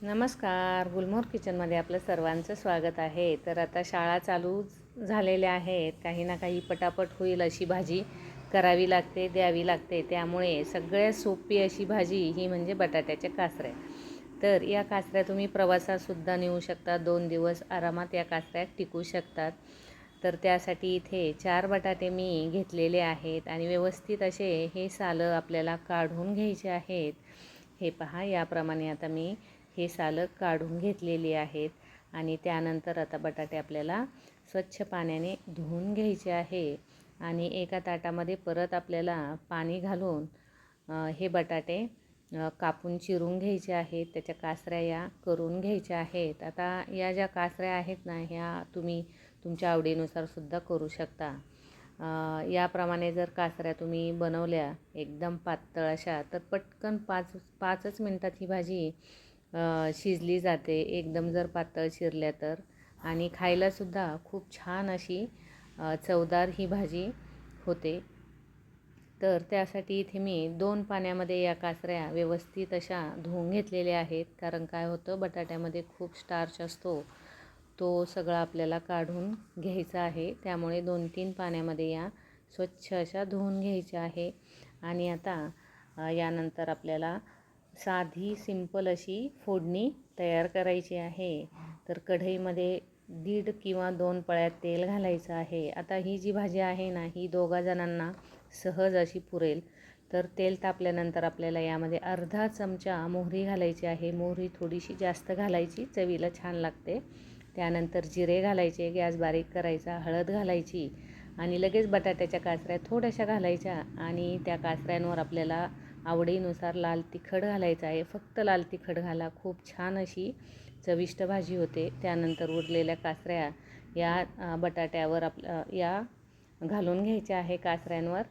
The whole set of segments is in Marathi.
नमस्कार, गुलमोहर किचनमध्ये आपलं सर्वांचं स्वागत आहे. तर आता शाळा चालू झालेल्या आहेत. काही ना काही पटापट होईल अशी भाजी करावी लागते, द्यावी लागते. त्यामुळे सगळ्यात सोपी अशी भाजी ही म्हणजे बटाट्याच्या काचऱ्या. तर या काचऱ्या तुम्ही प्रवासातसुद्धा नेऊ शकता. 2 दिवस आरामात या काचऱ्या टिकू शकतात. तर त्यासाठी इथे 4 बटाटे मी घेतलेले आहेत आणि व्यवस्थित असे हे सालं आपल्याला काढून घ्यायचे आहेत. हे पहा, याप्रमाणे आता मी हे सालं काढून घेतलेली आहेत आणि त्यानंतर आता बटाटे आपल्याला स्वच्छ पाण्याने धुवून घ्यायचे आहे आणि एका ताटामध्ये परत आपल्याला पाणी घालून हे बटाटे कापून चिरून घ्यायचे आहेत. त्याच्या काचऱ्या या करून घ्यायच्या आहेत. आता या ज्या काचऱ्या आहेत ना, ह्या तुम्ही तुमच्या आवडीनुसार करू शकता. याप्रमाणे जर काचऱ्या तुम्ही बनवल्या एकदम पातळ अशा, तर पटकन 5च मिनटात ही भाजी शिजली जाते. एकदम जर पातळ चिरल्या तर. आणि खायलासुद्धा खूप छान अशी चवदार ही भाजी होते. तर त्यासाठी इथे मी 2 पाण्यामध्ये या काचऱ्या व्यवस्थित अशा धुवून घेतलेल्या आहेत. कारण काय होतं, बटाट्यामध्ये खूप स्टार्च असतो, तो सगळा आपल्याला काढून घ्यायचा आहे. त्यामुळे 2-3 पाण्यामध्ये या स्वच्छ अशा धुवून घ्यायच्या आहे. आणि आता यानंतर आपल्याला साधी सिंपल अशी फोडणी तयार करायची आहे. तर कढईमध्ये 1.5 किंवा 2 पळ्या तेल घालायचं आहे. आता ही जी भाजी आहे ना, ही 2 जणांना सहज अशी पुरेल. तर तेल तापल्यानंतर आपल्याला यामध्ये अर्धा चमचा मोहरी घालायची आहे. मोहरी थोडीशी जास्त घालायची, चवीला छान लागते. त्यानंतर जिरे घालायचे, गॅस बारीक करायचा, हळद घालायची आणि लगेच बटाट्याच्या काचऱ्या थोड्याशा घालायच्या आणि त्या काचऱ्यांवर आपल्याला आवडीनुसार लाल तिखट घालायचं आहे. फक्त लाल तिखट घाला, खूप छान अशी चविष्ट भाजी होते. त्यानंतर उरलेल्या काचऱ्या या बटाट्यावर या घालून घ्यायच्या आहे काचऱ्यांवर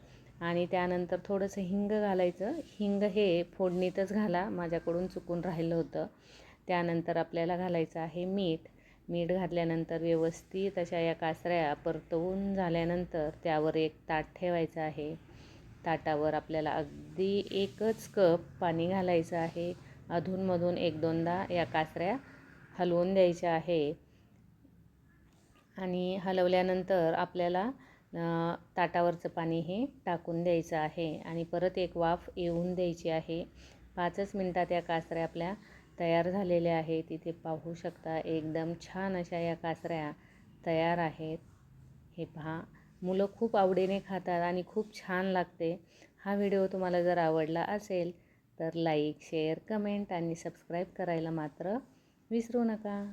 आणि त्यानंतर थोडंसं हिंग घालायचं. हिंग हे फोडणीतच घाला, माझ्याकडून चुकून राहिलं होतं. त्यानंतर आपल्याला घालायचं आहे मीठ. मीठ घातल्यानंतर व्यवस्थित अशा या काचऱ्या परतवून झाल्यानंतर त्यावर एक ताट ठेवायचं आहे. ताटावर आपल्याला अगदी 1च कप पाणी घालायचं आहे. अधूनमधून 1-2दा या काचऱ्या हलवून द्यायच्या आहे आणि हलवल्यानंतर आपल्याला ताटावरचं पाणी हे टाकून द्यायचं आहे आणि परत एक वाफ येऊन द्यायची आहे. 5च मिनटात या काचऱ्या आपल्या तयार झालेल्या आहेत. इथे पाहू शकता, एकदम छान अशा या काचऱ्या तयार आहेत. हे पहा, मुलं खूप आवडीने खातात आणि खूप छान लागते. हा व्हिडिओ तुम्हाला जर आवडला असेल तर लाईक, शेअर, कमेंट आणि सबस्क्राईब करायला मात्र विसरू नका.